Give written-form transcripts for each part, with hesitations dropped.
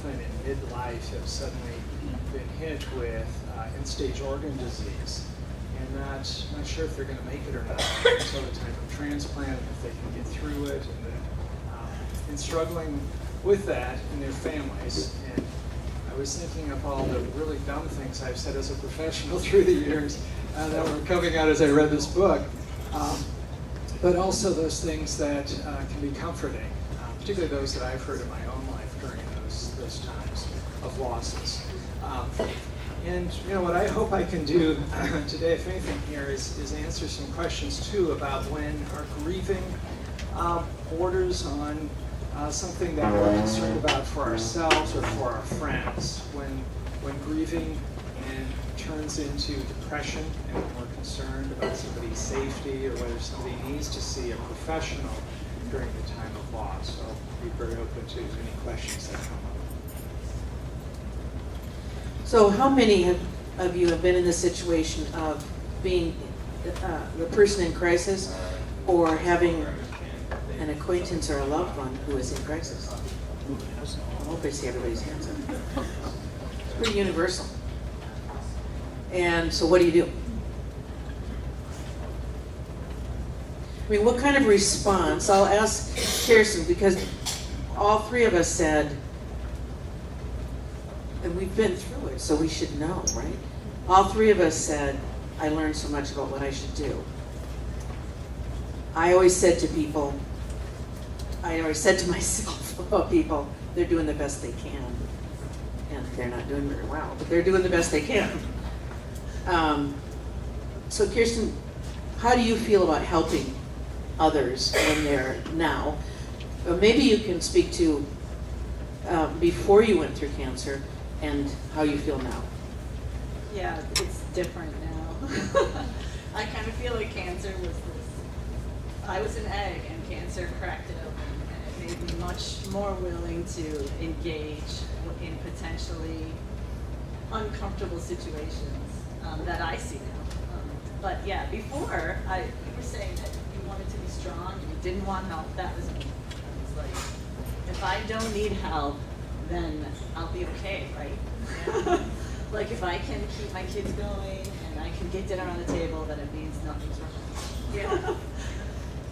often in midlife have suddenly been hit with end-stage organ disease and not sure if they're going to make it or not until the time of transplant, and if they can get through it, and struggling with that in their families. And I was thinking of all the really dumb things I've said as a professional through the years that were coming out as I read this book, but also those things that can be comforting, particularly those that I've heard in my own life during those times of losses. And what I hope I can do today, if anything here, is answer some questions too about when our grieving borders on something that we're concerned about for ourselves or for our friends. When grieving turns into depression and we're concerned about somebody's safety or whether somebody needs to see a professional during the time of loss. So I'll be very open to any questions that come up. So how many of you have been in the situation of being the person in crisis or having an acquaintance or a loved one who is in crisis? I hope I see everybody's hands up. It's pretty universal. And so what do you do? I mean, what kind of response? I'll ask Kirsten, because all three of us said, and we've been through it, so we should know, right? All three of us said, I learned so much about what I should do. I always said to people, I always said to myself about people, they're doing the best they can. And they're not doing very well, but they're doing the best they can. So Kirsten, how do you feel about helping others when they're now? Maybe you can speak to before you went through cancer and how you feel now. Yeah, it's different now. I kind of feel like cancer was this, I was an egg and cancer cracked it open, and it made me much more willing to engage in potentially uncomfortable situations that I see now. But yeah, before, you were saying that you wanted to be strong, you didn't want help. That was me. I was like, if I don't need help, then I'll be okay, right? Yeah. Like if I can keep my kids going and I can get dinner on the table, then it means nothing's wrong. Yeah.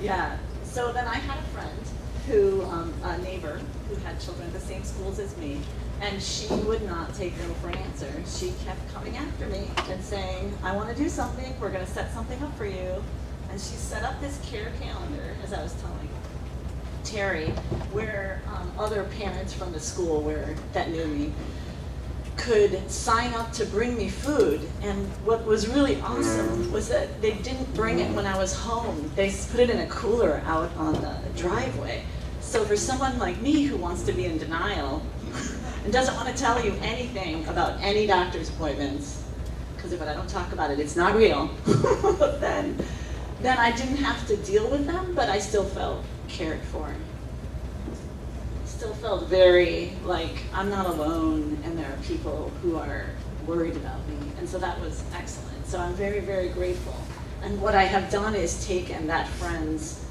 Yeah. So then I had a friend who, a neighbor who had children at the same schools as me, and she would not take no for an answer. She kept coming after me and saying, I want to do something, we're going to set something up for you. And she set up this care calendar, as I was telling Terry, where other parents from the school that knew me could sign up to bring me food. And what was really awesome was that they didn't bring it when I was home. They put it in a cooler out on the driveway. So for someone like me who wants to be in denial and doesn't want to tell you anything about any doctor's appointments, because if I don't talk about it, it's not real, then I didn't have to deal with them, but I still felt cared for. Still felt very like I'm not alone and there are people who are worried about me. And so that was excellent. So I'm very, very grateful. And what I have done is taken that friend's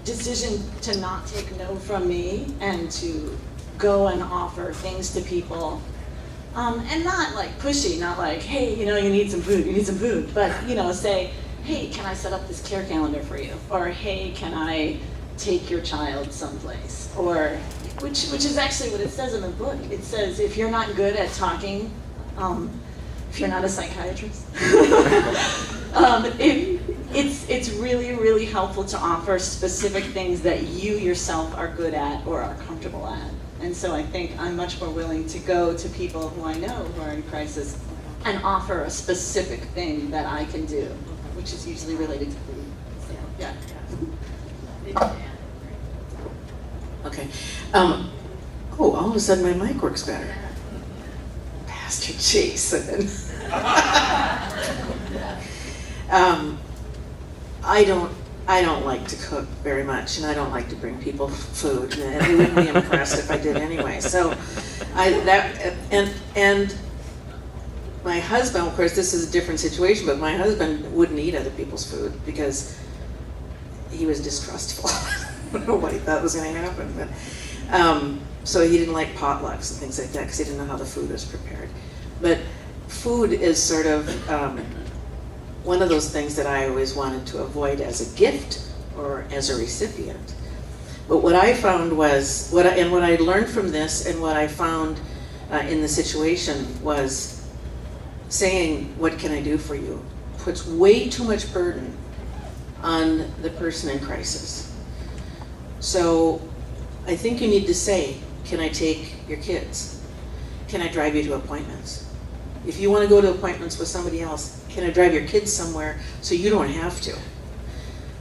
decision to not take no from me and to go and offer things to people. And not like pushy, not like, hey, you need some food, but say, hey, can I set up this care calendar for you? Or hey, can I take your child someplace? Or, which is actually what it says in the book. It says, if you're not good at talking, if you're not a psychiatrist, it's really, really helpful to offer specific things that you yourself are good at or are comfortable at. And so I think I'm much more willing to go to people who I know who are in crisis and offer a specific thing that I can do, which is usually related to food. So, yeah. Okay. All of a sudden my mic works better. Pastor Jason. I don't like to cook very much, and I don't like to bring people food, and they wouldn't be impressed if I did anyway. So, and my husband, of course, this is a different situation, but my husband wouldn't eat other people's food because he was distrustful. Nobody thought it was going to happen. But So he didn't like potlucks and things like that because he didn't know how the food was prepared. But food is sort of one of those things that I always wanted to avoid as a gift or as a recipient. But what I found was, what I learned from this and what I found in the situation was saying, what can I do for you? Puts way too much burden on the person in crisis. So I think you need to say, can I take your kids? Can I drive you to appointments? If you want to go to appointments with somebody else, can I drive your kids somewhere so you don't have to?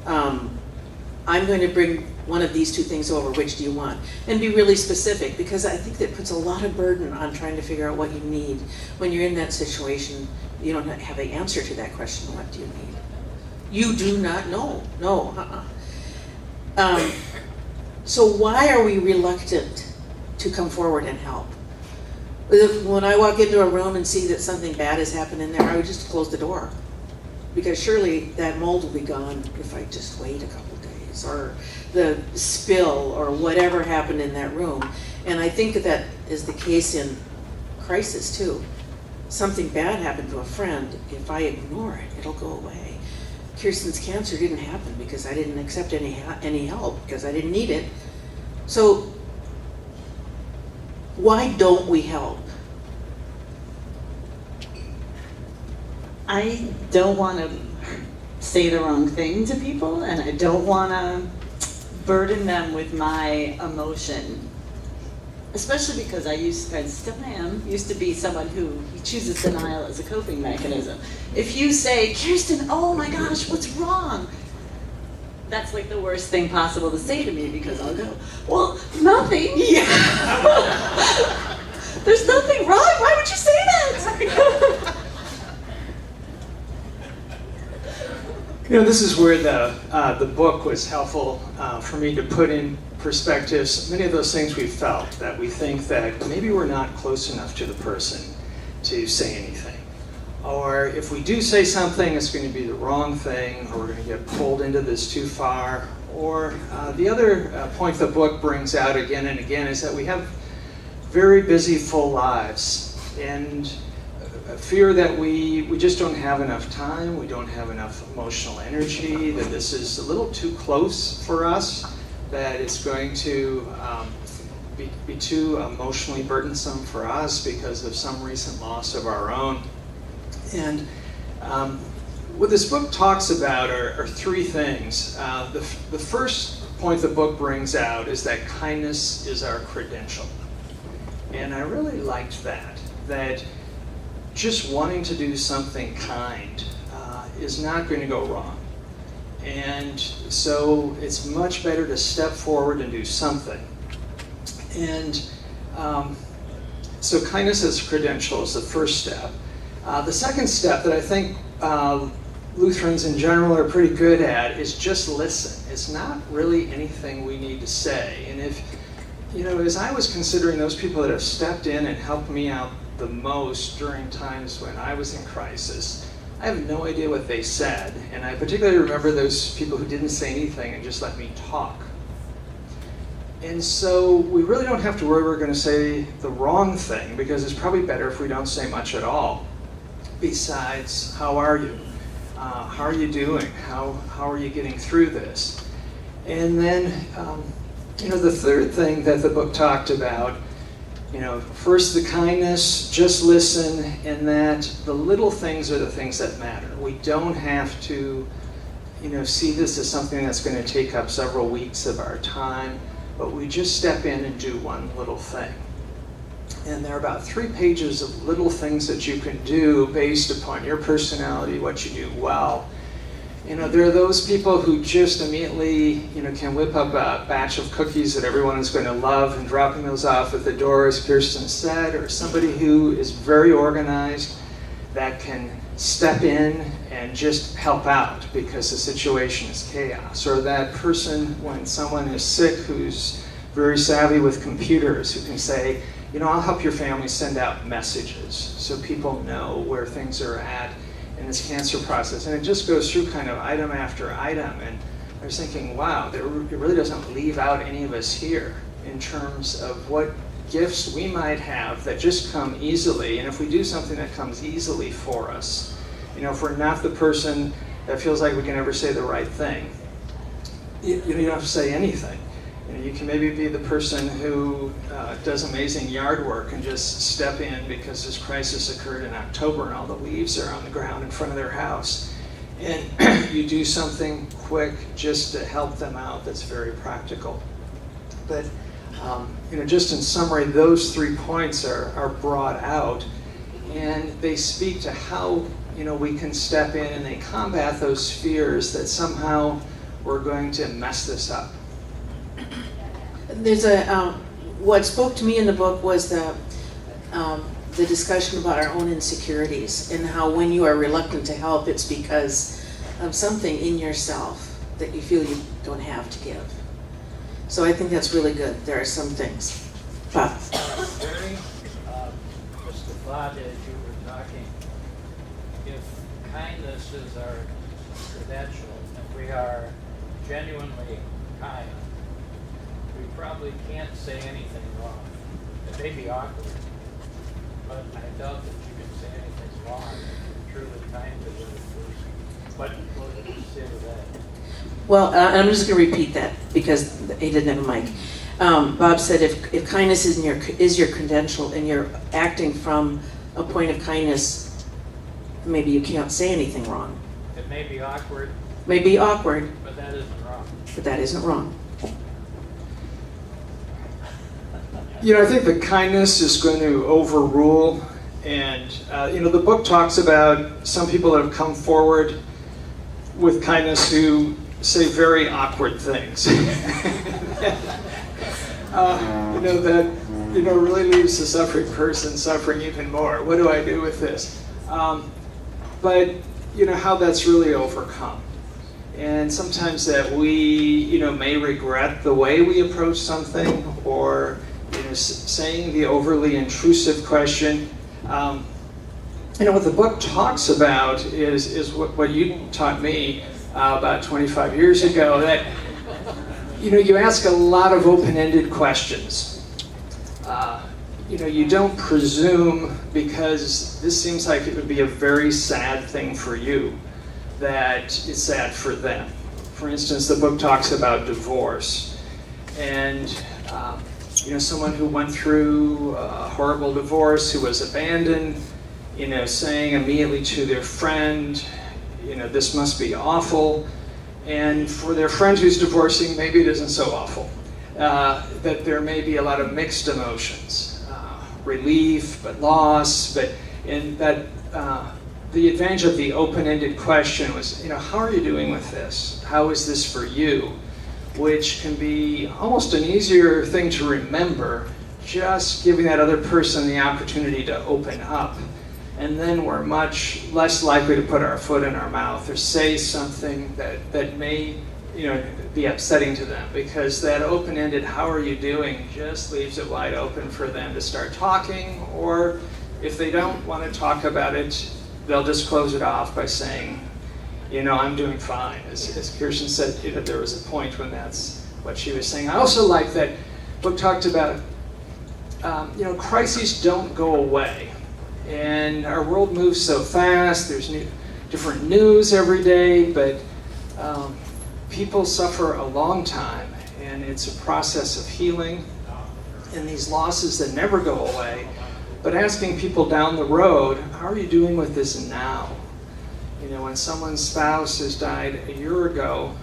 I'm going to bring one of these two things over, which do you want? And be really specific, because I think that puts a lot of burden on trying to figure out what you need. When you're in that situation, you don't have the answer to that question, what do you need? You do not know, no, So why are we reluctant to come forward and help? When I walk into a room and see that something bad has happened in there, I would just close the door. Because surely that mold will be gone if I just wait a couple days, or the spill, or whatever happened in that room. And I think that is the case in crisis too. Something bad happened to a friend, if I ignore it, it'll go away. Kirsten's cancer didn't happen because I didn't accept any help, because I didn't need it. So why don't we help? I don't want to say the wrong thing to people, and I don't want to burden them with my emotion. Especially because I still am, used to be someone who chooses denial as a coping mechanism. If you say, Kirsten, oh my gosh, what's wrong? That's like the worst thing possible to say to me, because I'll go, well, nothing. Yeah. There's nothing wrong. Why would you say that? This is where the book was helpful for me to put in perspectives. Many of those things we felt, that we think that maybe we're not close enough to the person to say anything. Or if we do say something, it's going to be the wrong thing, or we're going to get pulled into this too far. Or the other point the book brings out again and again is that we have very busy, full lives, and fear that we just don't have enough time, we don't have enough emotional energy, that this is a little too close for us, that it's going to be too emotionally burdensome for us because of some recent loss of our own. And what this book talks about are three things. The first point the book brings out is that kindness is our credential. And I really liked that just wanting to do something kind is not going to go wrong. And so it's much better to step forward and do something. And so kindness as a credential is the first step. The second step that I think Lutherans in general are pretty good at is just listen. It's not really anything we need to say. And if, as I was considering those people that have stepped in and helped me out the most during times when I was in crisis, I have no idea what they said. And I particularly remember those people who didn't say anything and just let me talk. And so we really don't have to worry we're going to say the wrong thing, because it's probably better if we don't say much at all. Besides, how are you? How are you doing? How are you getting through this? And then, the third thing that the book talked about, first the kindness, just listen, and that the little things are the things that matter. We don't have to, see this as something that's going to take up several weeks of our time, but we just step in and do one little thing. And there are about 3 pages of little things that you can do based upon your personality, what you do well. There are those people who just immediately, can whip up a batch of cookies that everyone is going to love and dropping those off at the door, as Kirsten said, or somebody who is very organized that can step in and just help out because the situation is chaos. Or that person, when someone is sick, who's very savvy with computers, who can say, I'll help your family send out messages so people know where things are at in this cancer process. And it just goes through kind of item after item. And I was thinking, wow, it really doesn't leave out any of us here. in terms of what gifts we might have that just come easily. And if we do something that comes easily for us, if we're not the person that feels like we can never say the right thing, you don't have to say anything. You can maybe be the person who does amazing yard work and just step in because this crisis occurred in October and all the leaves are on the ground in front of their house. And you do something quick just to help them out that's very practical. But just in summary, those 3 points are brought out, and they speak to how we can step in and they combat those fears that somehow we're going to mess this up. There's what spoke to me in the book was the discussion about our own insecurities and how when you are reluctant to help, it's because of something in yourself that you feel you don't have to give. So I think that's really good. There are some things. Bob. Jerry, just a thought as you were talking. If kindness is our credential, and we are genuinely kind, we probably can't say anything wrong. It may be awkward, but I doubt that you can say anything wrong if you're truly kind to the other person. What would you say to that? Well, I'm just going to repeat that because he didn't have a mic. Bob said if kindness is your credential and you're acting from a point of kindness, maybe you can't say anything wrong. It may be awkward. May be awkward. But that isn't wrong. But that isn't wrong. I think the kindness is going to overrule, and the book talks about some people that have come forward with kindness who say very awkward things. That really leaves the suffering person suffering even more. What do I do with this? But how that's really overcome. And sometimes that we, may regret the way we approach something, or saying the overly intrusive question. What the book talks about is what you taught me about 25 years ago, that you ask a lot of open-ended questions. You don't presume, because this seems like it would be a very sad thing for you, that it's sad for them. For instance, the book talks about divorce, and someone who went through a horrible divorce, who was abandoned, saying immediately to their friend, this must be awful. And for their friend who's divorcing, maybe it isn't so awful. That there may be a lot of mixed emotions, relief, but loss, and that the advantage of the open-ended question was, how are you doing with this? How is this for you? Which can be almost an easier thing to remember, just giving that other person the opportunity to open up. And then we're much less likely to put our foot in our mouth or say something that may be upsetting to them, because that open-ended "how are you doing" just leaves it wide open for them to start talking, or if they don't want to talk about it, they'll just close it off by saying, I'm doing fine. As Kirsten said, there was a point when that's what she was saying. I also like that book talked about, crises don't go away. And our world moves so fast, there's different news every day, but people suffer a long time, and it's a process of healing, and these losses that never go away. But asking people down the road, how are you doing with this now? When someone's spouse has died a year ago,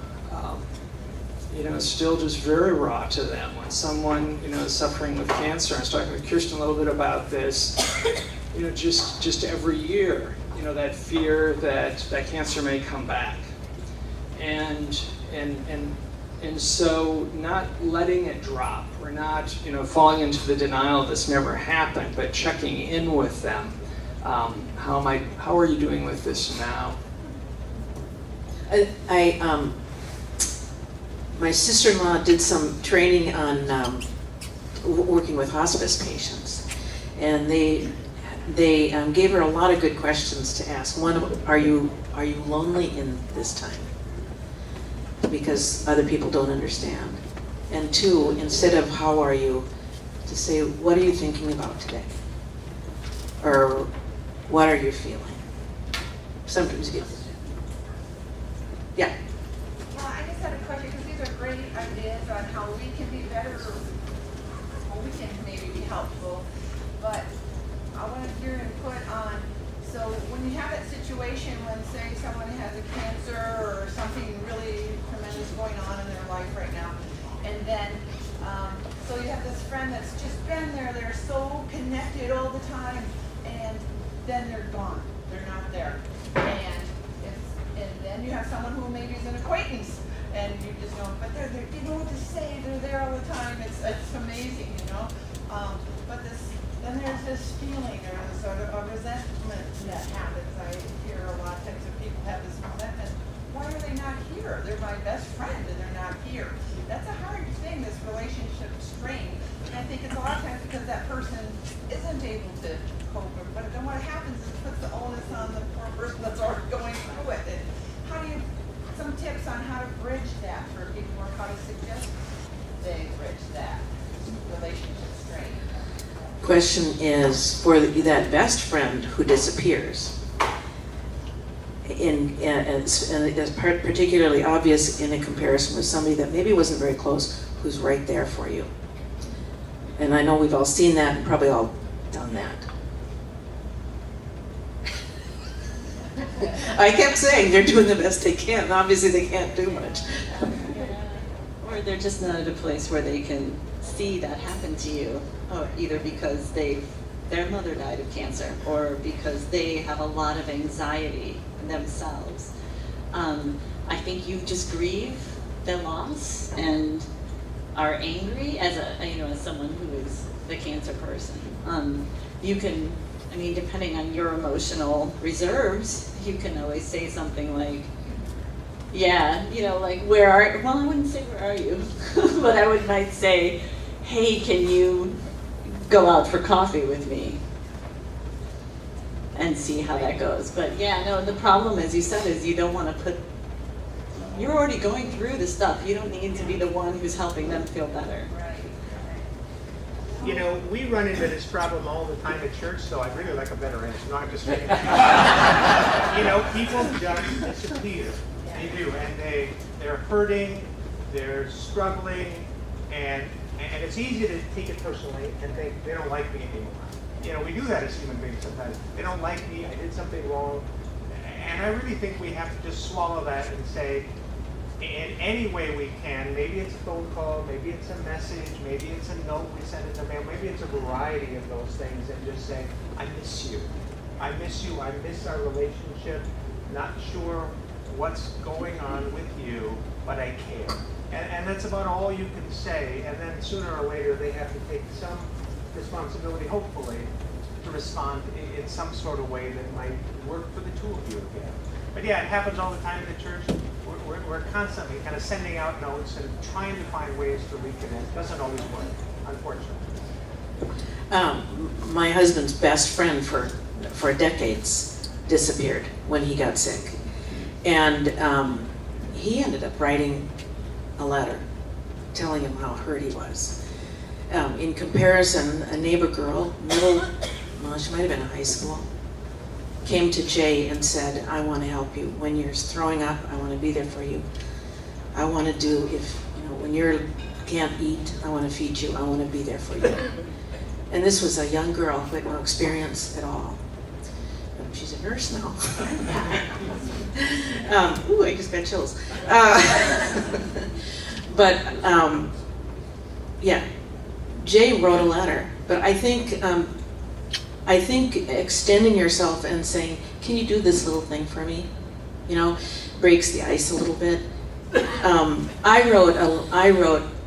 it's still just very raw to them. When someone, is suffering with cancer, I was talking with Kirsten a little bit about this, just every year, that fear that cancer may come back. And so not letting it drop. We're not, falling into the denial of this never happened, but checking in with them. How are you doing with this now? My sister-in-law did some training on working with hospice patients, and they gave her a lot of good questions to ask. One, are you lonely in this time? Because other people don't understand. And 2, instead of how are you, to say, what are you thinking about today? Or what are you feeling? Sometimes you get, yeah. Well, I just had a question, because these are great ideas on how we can be better, or we can maybe be helpful. But I wanted your input on, so when you have that situation when, say, someone has a cancer or something really tremendous going on in their life right now, and then, so you have this friend that's just been there, they're so connected all the time, and then they're gone, they're not there. And then you have someone who maybe is an acquaintance, and you just know, but they're there, you know what to say, they're there all the time, it's amazing, you know? But then there's this feeling, or sort of a resentment that happens. I hear a lot of times that people have this resentment. Why are they not here? They're my best friend and they're not here. That's a hard thing, this relationship strain. And I think it's a lot of times because that person isn't able to cope. But then what happens is it puts the onus on the poor person that's already going through it. And how do you, some tips on how to bridge that for people, or how to suggest they bridge that relationship strain? Question is, for that best friend who disappears, and it's particularly obvious in a comparison with somebody that maybe wasn't very close, who's right there for you. And I know we've all seen that and probably all done that. I kept saying they're doing the best they can, and obviously they can't do much. Or they're just not at a place where they can see that happen to you, or either because their mother died of cancer, or because they have a lot of anxiety themselves. I think you just grieve the loss and are angry as as someone who is the cancer person. You can, depending on your emotional reserves, you can always say something like, yeah, like, well, I wouldn't say where are you, but I might say, hey, can you go out for coffee with me? And see how that goes. But yeah, no, the problem, as you said, is you don't want to you're already going through the stuff. You don't need to be the one who's helping them feel better. Right. We run into this problem all the time at church, so I'd really like a better answer. No, I'm just kidding. People just disappear. They do, and they're hurting, they're struggling, and it's easy to take it personally and think they don't like me anymore. We do that as human beings sometimes. They don't like me, I did something wrong. And I really think we have to just swallow that and say, in any way we can, maybe it's a phone call, maybe it's a message, maybe it's a note we send in the mail, maybe it's a variety of those things, and just say, I miss you. I miss you, I miss our relationship, not sure what's going on with you, but I care. And that's about all you can say, and then sooner or later they have to take some responsibility, hopefully, to respond in some sort of way that might work for the two of you again. But yeah, it happens all the time in the church. We're constantly kind of sending out notes and trying to find ways to reconnect. It doesn't always work, unfortunately. My husband's best friend for decades disappeared when he got sick. And he ended up writing a letter telling him how hurt he was. In comparison, a neighbor girl, she might have been in high school, came to Jay and said, I want to help you. When you're throwing up, I want to be there for you. I want to do, when you can't eat, I want to feed you. I want to be there for you. And this was a young girl who had no experience at all. She's a nurse now. I just got chills. Yeah, Jay wrote a letter, but I think extending yourself and saying, can you do this little thing for me? Breaks the ice a little bit. I wrote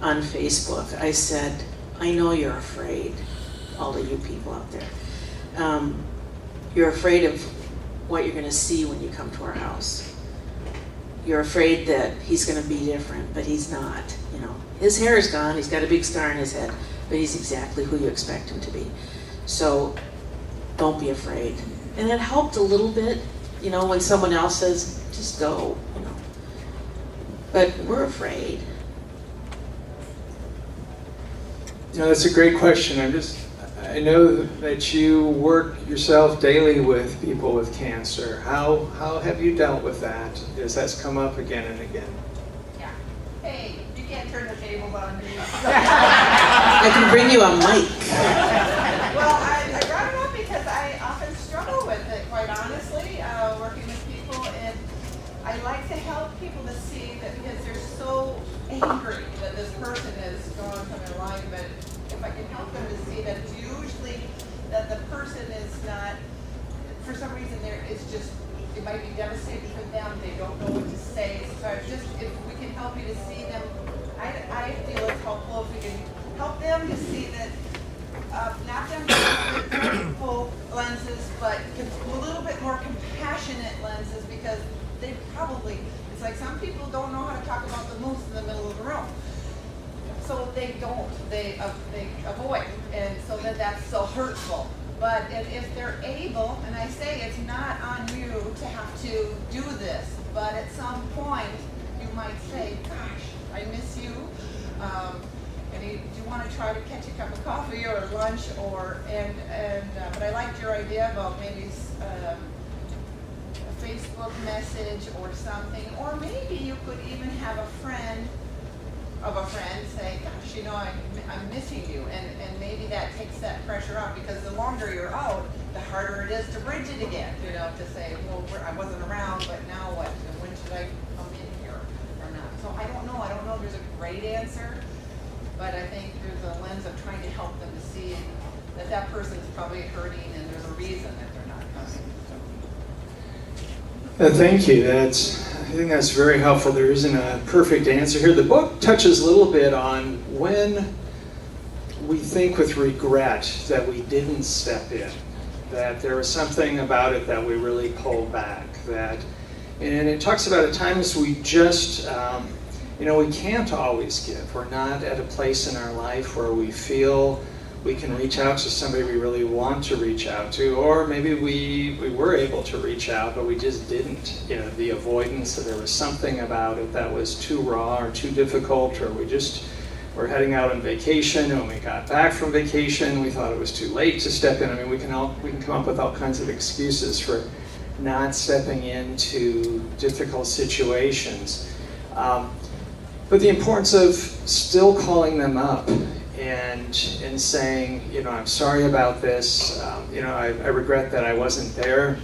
on Facebook, I said, I know you're afraid, all of you people out there. You're afraid of what you're going to see when you come to our house. You're afraid that he's going to be different, but he's not. His hair is gone, he's got a big scar on his head, but he's exactly who you expect him to be. So don't be afraid. And it helped a little bit, when someone else says, just go, But we're afraid. You know, that's a great question. I know that you work yourself daily with people with cancer. How have you dealt with that as that's come up again and again? Yeah. Hey, you can't turn the tables on me. I can bring you a mic. Well, I brought it up because I often struggle with it, quite honestly, working with people, and I like to help people to see that because they're so angry that this person is gone from their life, but if I can help them to see that it's usually that the person is not, for some reason it might be devastating for them, they don't know what to say, so if we can help you to see them, I feel it's helpful if we can help them to see that, not them with hurtful lenses, but a little bit more compassionate lenses, because they probably, it's like some people don't know how to talk about the moose in the middle of the room. So they avoid, and so that's so hurtful. But if they're able, and I say it's not on you to have to do this, but at some point you might say, gosh, I miss you. And do you want to try to catch a cup of coffee or lunch, but I liked your idea about maybe a Facebook message or something, or maybe you could even have a friend of a friend say, gosh, I'm missing you, and maybe that takes that pressure off, because the longer you're out, the harder it is to bridge it again, to say, well, I wasn't around, but now what, and when should I come in here or not? So I don't know if there's a great answer, but I think there's a lens of trying to help them to see that person's probably hurting, and there's a reason that they're not coming. Thank you. I think that's very helpful. There isn't a perfect answer here. The book touches a little bit on when we think with regret that we didn't step in, that there was something about it that we really pulled back. And it talks about at times we just, we can't always give. We're not at a place in our life where we feel we can reach out to somebody we really want to reach out to, or maybe we were able to reach out, but we just didn't. The avoidance, there was something about it that was too raw or too difficult, or we're heading out on vacation, and when we got back from vacation, we thought it was too late to step in. I mean, we can come up with all kinds of excuses for not stepping into difficult situations. But the importance of still calling them up and saying, I'm sorry about this. I regret that I wasn't there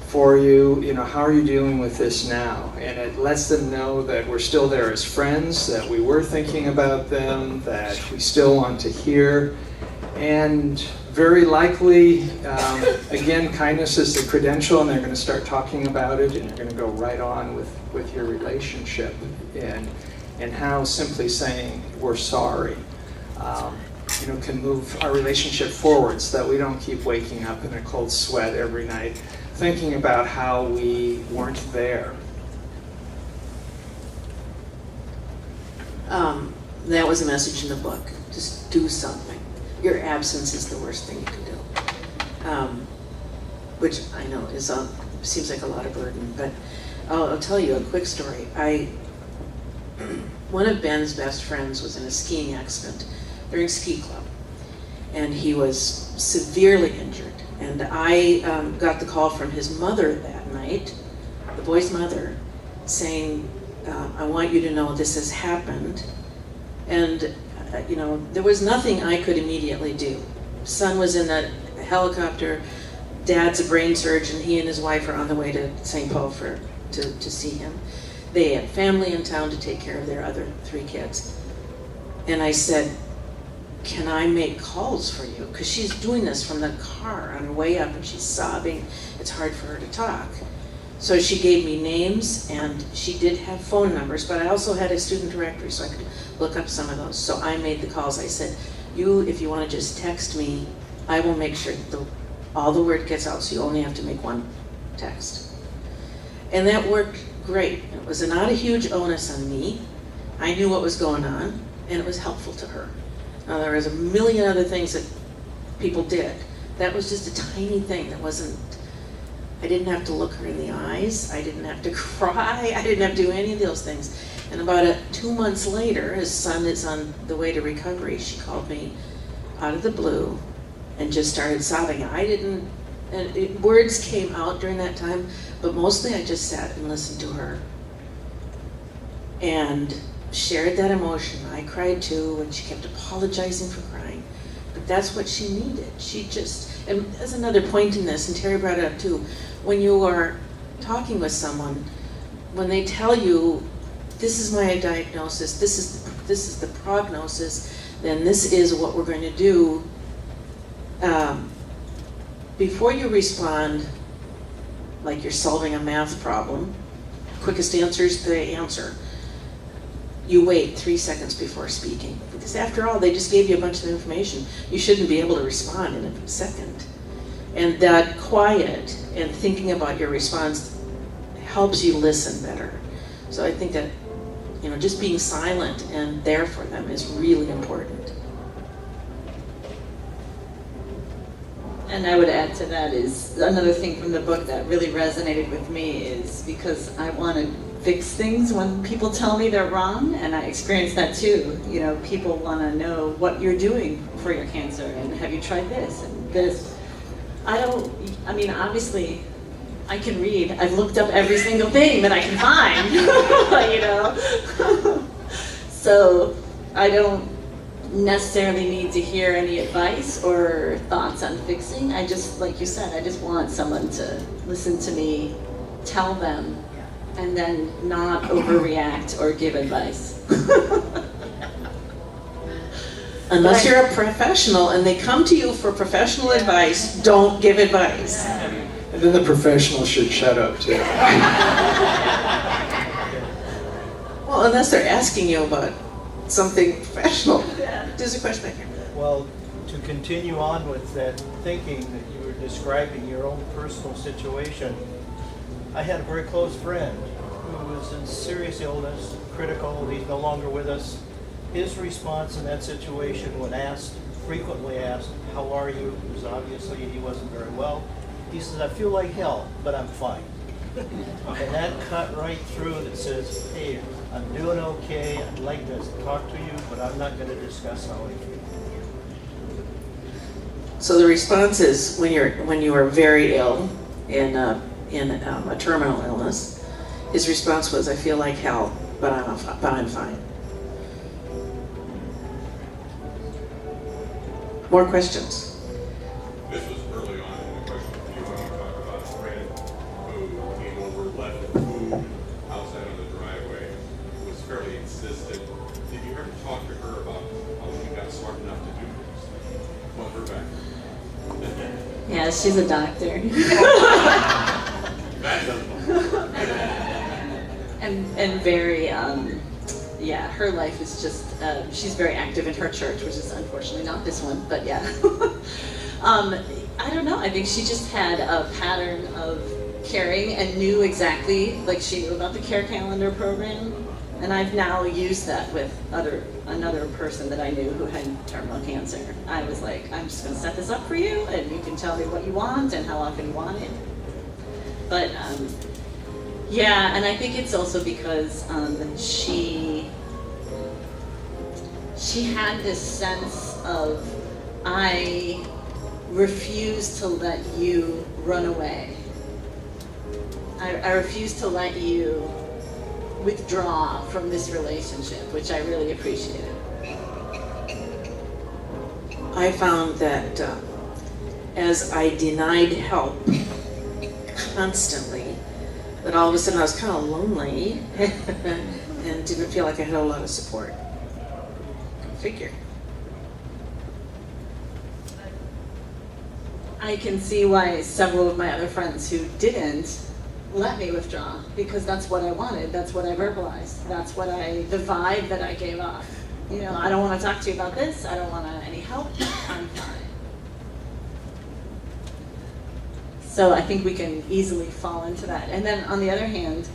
for you. How are you dealing with this now? And it lets them know that we're still there as friends, that we were thinking about them, that we still want to hear. And very likely, again, kindness is the credential, and they're going to start talking about it, and you're going to go right on with your relationship. And how simply saying we're sorry can move our relationship forward, so that we don't keep waking up in a cold sweat every night thinking about how we weren't there. That was a message in the book. Just do something. Your absence is the worst thing you can do. Which I know seems like a lot of burden, but I'll tell you a quick story. One of Ben's best friends was in a skiing accident during ski club, and he was severely injured. And I got the call from his mother that night, the boy's mother, saying, I want you to know this has happened. And there was nothing I could immediately do. Son was in a helicopter, dad's a brain surgeon, he and his wife are on the way to St. Paul to see him. They had family in town to take care of their other 3 kids. And I said, can I make calls for you? Because she's doing this from the car on her way up, and she's sobbing. It's hard for her to talk. So she gave me names, and she did have phone numbers, but I also had a student directory, so I could look up some of those. So I made the calls. I said, if you want to just text me, I will make sure that all the word gets out, so you only have to make one text. And that worked great. It was not a huge onus on me. I knew what was going on, and it was helpful to her. Now, there was a million other things that people did. That was just a tiny thing that wasn't, I didn't have to look her in the eyes. I didn't have to cry. I didn't have to do any of those things. And about 2 months later, his son is on the way to recovery. She called me out of the blue and just started sobbing. Words came out during that time, but mostly I just sat and listened to her and shared that emotion. I cried too, and she kept apologizing for crying, but that's what she needed. And there's another point in this, and Terry brought it up too, when you are talking with someone, when they tell you, this is my diagnosis, this is the prognosis, then this is what we're going to do. Before you respond, like you're solving a math problem, quickest answer is the answer. You wait 3 seconds before speaking, because after all, they just gave you a bunch of information. You shouldn't be able to respond in a second. And that quiet and thinking about your response helps you listen better. So I think that, just being silent and there for them is really important. And I would add to that is another thing from the book that really resonated with me is because I want to fix things when people tell me they're wrong, and I experience that too. People want to know what you're doing for your cancer, and have you tried this and this. Obviously, I can read. I've looked up every single thing that I can find, So I don't necessarily need to hear any advice or thoughts on fixing. I just, like you said, I just want someone to listen to me, tell them, and then not overreact or give advice. Unless you're a professional and they come to you for professional advice, don't give advice. And then the professional should shut up too. Well, unless they're asking you about something professional. There's a question back here. Well, to continue on with that thinking that you were describing your own personal situation, I had a very close friend who was in serious illness, critical. He's no longer with us. His response in that situation when frequently asked, how are you? Because obviously he wasn't very well. He says, I feel like hell, but I'm fine. And that cut right through that says, hey, I'm doing okay, I'd like to talk to you, but I'm not going to discuss how I feel. So the response is when you are very ill in a terminal illness, his response was, I feel like hell, but I'm fine. More questions? This was early on in the question to you when you talked about a friend who came over, left food outside of the driveway, was fairly insistent. Did you ever talk to her about how she got smart enough to do this? Want her back? Yeah, she's a doctor. That doesn't and very, her life is just, she's very active in her church, which is unfortunately not this one, but yeah. I don't know, I think she just had a pattern of caring and knew exactly, like she knew about the care calendar program, and I've now used that with another person that I knew who had terminal cancer. I was like, I'm just gonna set this up for you, and you can tell me what you want and how often you want it. But, yeah, and I think it's also because she had this sense of, I refuse to let you run away. I refuse to let you withdraw from this relationship, which I really appreciated. I found that as I denied help constantly, that all of a sudden I was kind of lonely and didn't feel like I had a lot of support. Figure. I can see why several of my other friends who didn't let me withdraw, because that's what I wanted, that's what I verbalized, that's the vibe that I gave off. I don't want to talk to you about this, I don't want any help, I'm fine. So I think we can easily fall into that. And then on the other hand,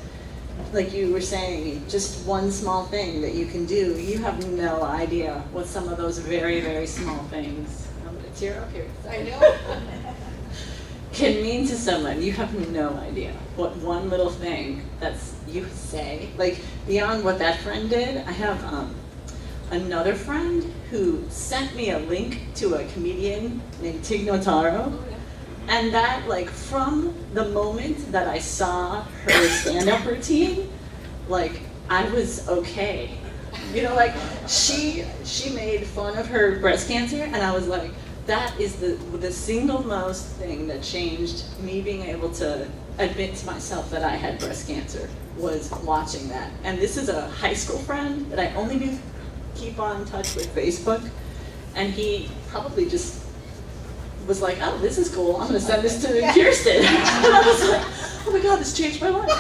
like you were saying, just one small thing that you can do, you have no idea what some of those very, very small things, I'm gonna tear up here. I know. Can mean to someone. You have no idea what one little thing you say, like beyond what that friend did. I have another friend who sent me a link to a comedian named Tig Notaro. And that, like, from the moment that I saw her stand-up routine, like, I was okay. You know, like, she made fun of her breast cancer, and I was like, that is the single most thing that changed me being able to admit to myself that I had breast cancer, was watching that. And this is a high school friend that I only do keep on touch with Facebook, and he probably just was like, oh, this is cool, I'm gonna send this to Kirsten. And I was like, oh my God, this changed my life.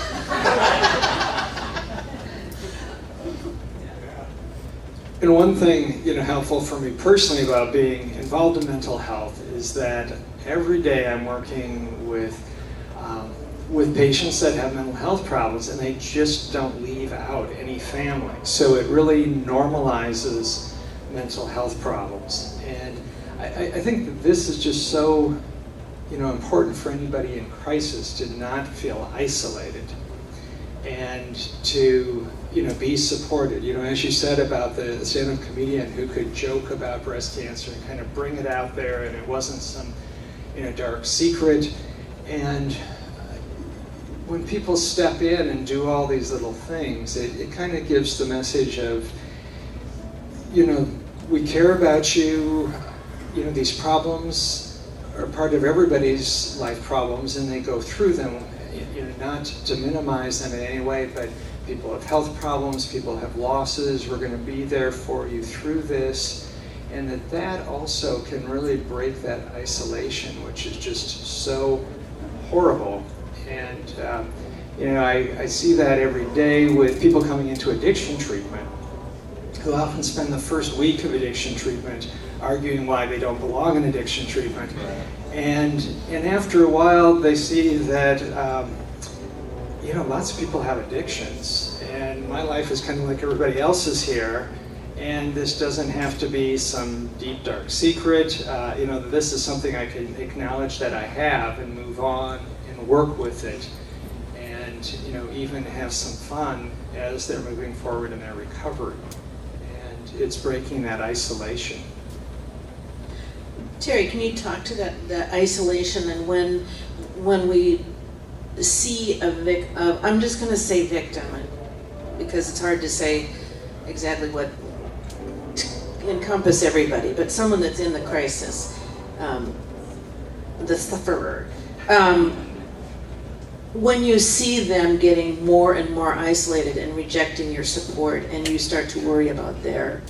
And one thing, helpful for me personally about being involved in mental health is that every day I'm working with patients that have mental health problems, and they just don't leave out any family. So it really normalizes mental health problems. And I think that this is just so, important for anybody in crisis to not feel isolated and to, be supported. As you said about the stand-up comedian who could joke about breast cancer and kind of bring it out there, and it wasn't some, dark secret. And when people step in and do all these little things, it kind of gives the message of, we care about you. These problems are part of everybody's life problems, and they go through them, not to minimize them in any way, but people have health problems, people have losses, we're going to be there for you through this, and that also can really break that isolation, which is just so horrible. And, I see that every day with people coming into addiction treatment, who often spend the first week of addiction treatment arguing why they don't belong in addiction treatment. And after a while, they see that, lots of people have addictions, and my life is kind of like everybody else's here, and this doesn't have to be some deep, dark secret. This is something I can acknowledge that I have and move on and work with it, and, even have some fun as they're moving forward in their recovery. And it's breaking that isolation. Terry, can you talk to that isolation, and when we see I'm just going to say victim, because it's hard to say exactly what to encompass everybody, but someone that's in the crisis, the sufferer. When you see them getting more and more isolated and rejecting your support, and you start to worry about their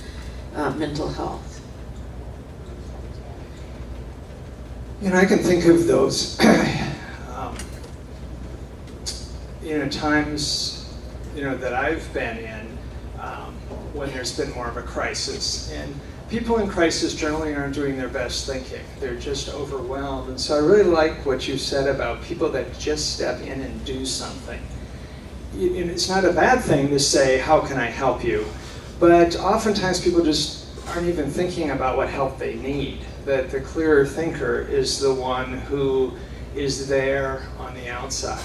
mental health. I can think of those, times, that I've been in when there's been more of a crisis. And people in crisis generally aren't doing their best thinking. They're just overwhelmed. And so I really like what you said about people that just step in and do something. And it's not a bad thing to say, how can I help you? But oftentimes people just aren't even thinking about what help they need. That the clearer thinker is the one who is there on the outside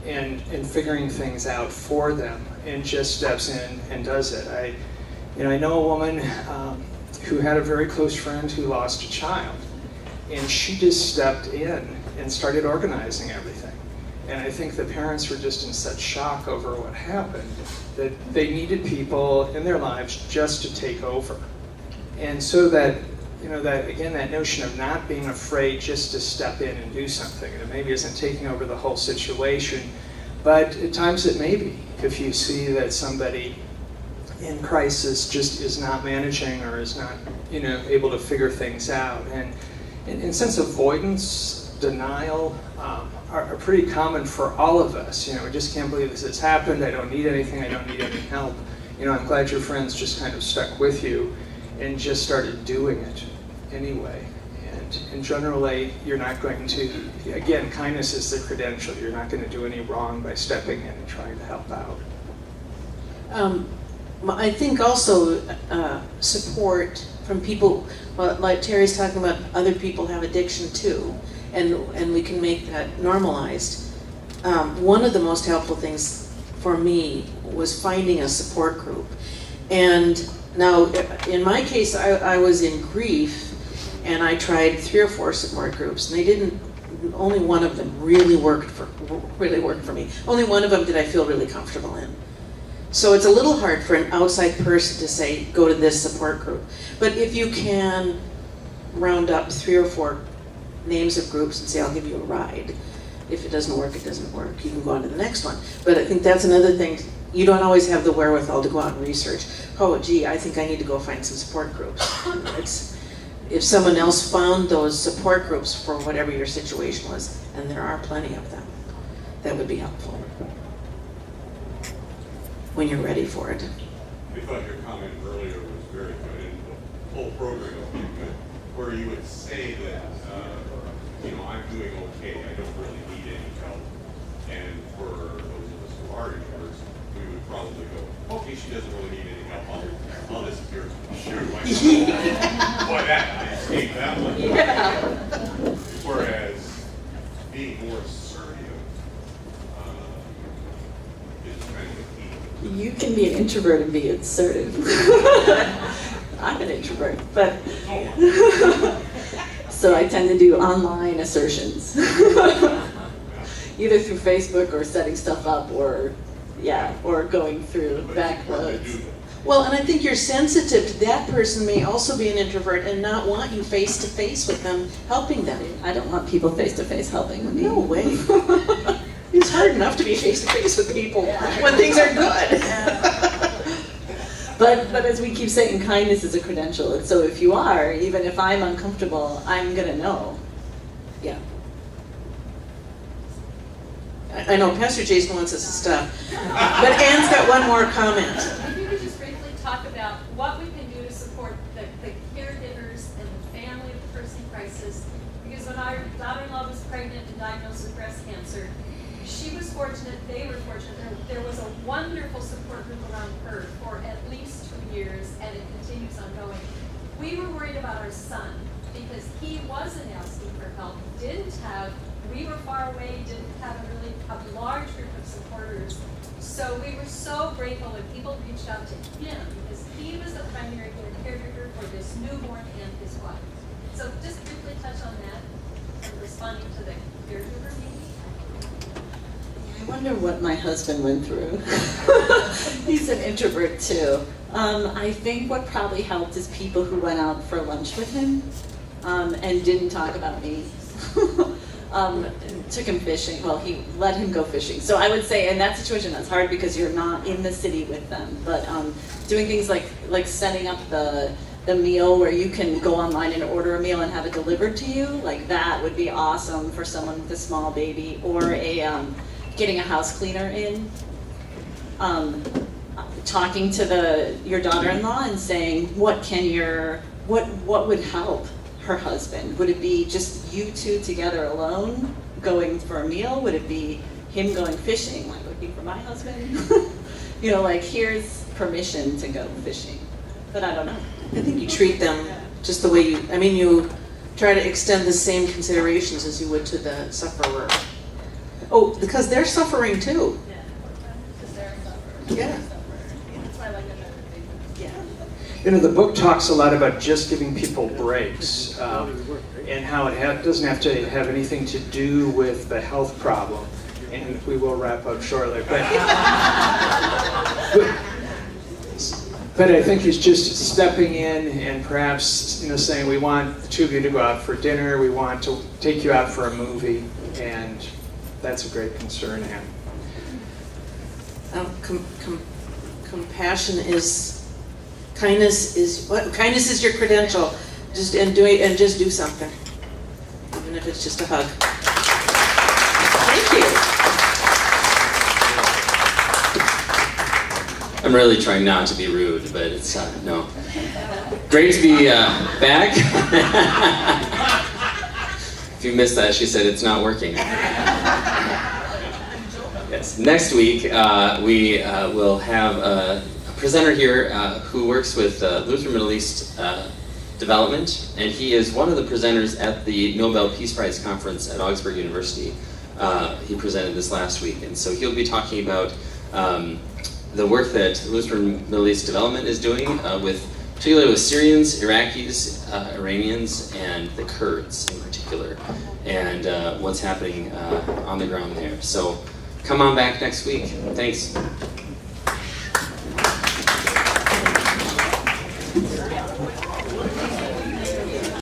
and figuring things out for them, and just steps in and does it. I know a woman who had a very close friend who lost a child, and she just stepped in and started organizing everything. And I think the parents were just in such shock over what happened that they needed people in their lives just to take over. And so that, that notion of not being afraid just to step in and do something. And it maybe isn't taking over the whole situation, but at times it may be. If you see that somebody in crisis just is not managing or is not, able to figure things out. And sense of avoidance, denial, are pretty common for all of us. We just can't believe this has happened. I don't need anything. I don't need any help. I'm glad your friends just kind of stuck with you and just started doing it anyway. And generally, you're not going to, again, kindness is the credential. You're not going to do any wrong by stepping in and trying to help out. I think also support from people, like Terry's talking about, other people have addiction too, and we can make that normalized. One of the most helpful things for me was finding a support group. And Now, in my case, I was in grief, and I tried 3 or 4 support groups, and they didn't. Only one of them really worked for me. Only one of them did I feel really comfortable in. So it's a little hard for an outside person to say, go to this support group. But if you can round up 3 or 4 names of groups and say, I'll give you a ride. If it doesn't work, it doesn't work. You can go on to the next one. But I think that's another thing. You don't always have the wherewithal to go out and research. Oh, gee, I think I need to go find some support groups. If someone else found those support groups for whatever your situation was, and there are plenty of them, that would be helpful when you're ready for it. I thought your comment earlier was very good, and the whole program was very good, where you would say that, I'm doing okay, I don't really need any help. And for those of us who are introverts, we would probably go, okay, she doesn't really need any help, I'll disappear. Sure, why not? Boy, I escaped that one. Yeah. Whereas being more assertive is kind of the key. You can be an introvert and be assertive. I'm an introvert, but so I tend to do online assertions, either through Facebook or setting stuff up, or going through backloads. Well, and I think you're sensitive to that person may also be an introvert and not want you face to face with them, helping them. I don't want people face to face helping me. No way. It's hard enough to be face to face with people when things are good. But as we keep saying, kindness is a credential. And so if you are, even if I'm uncomfortable, I'm gonna know. Yeah. I know Pastor Jason wants us to stop, but Ann's got one more comment. If you could just briefly talk about what we can do to support the caregivers and the family of the person in crisis. Because when our daughter-in-law was pregnant and diagnosed with breast cancer, she was fortunate, they were fortunate, there was a wonderful support group around her for at least 2 years, and it continues ongoing. We were worried about our son because he wasn't asking for help, we were far away, didn't have a large group of supporters. So we were so grateful when people reached out to him because he was the primary caregiver for this newborn and his wife. So just briefly touch on that and responding to the caregiver maybe. I wonder what my husband went through. He's an introvert too. I think what probably helped is people who went out for lunch with him and didn't talk about me. Took him fishing. Well, he let him go fishing. So I would say in that situation that's hard because you're not in the city with them. But doing things like setting up the meal where you can go online and order a meal and have it delivered to you, like that would be awesome for someone with a small baby, or getting a house cleaner in. Talking to your daughter-in-law and saying what would help her husband. Would it be just you two together alone going for a meal? Would it be him going fishing, like looking for my husband? Here's permission to go fishing. But I don't know. I think you treat them just the way you try to extend the same considerations as you would to the sufferer. Oh, because they're suffering too. Yeah, because they're a sufferer. Yeah. That's why I like another thing. Yeah. The book talks a lot about just giving people breaks and how it doesn't have to have anything to do with the health problem. And we will wrap up shortly. But I think it's just stepping in and perhaps saying we want the two of you to go out for dinner, we want to take you out for a movie, and that's a great concern, Anne. Compassion is kindness is what? Kindness is your credential. Just do something, even if it's just a hug. Thank you. I'm really trying not to be rude, but it's no. Great to be back. If you missed that, she said it's not working. Yes. Next week we will have a presenter here who works with Lutheran Middle East Development, and he is one of the presenters at the Nobel Peace Prize Conference at Augsburg University. He presented this last week, and so he'll be talking about the work that Lutheran Middle East Development is doing particularly with Syrians, Iraqis, Iranians, and the Kurds in particular, and what's happening on the ground there. So come on back next week. Thanks.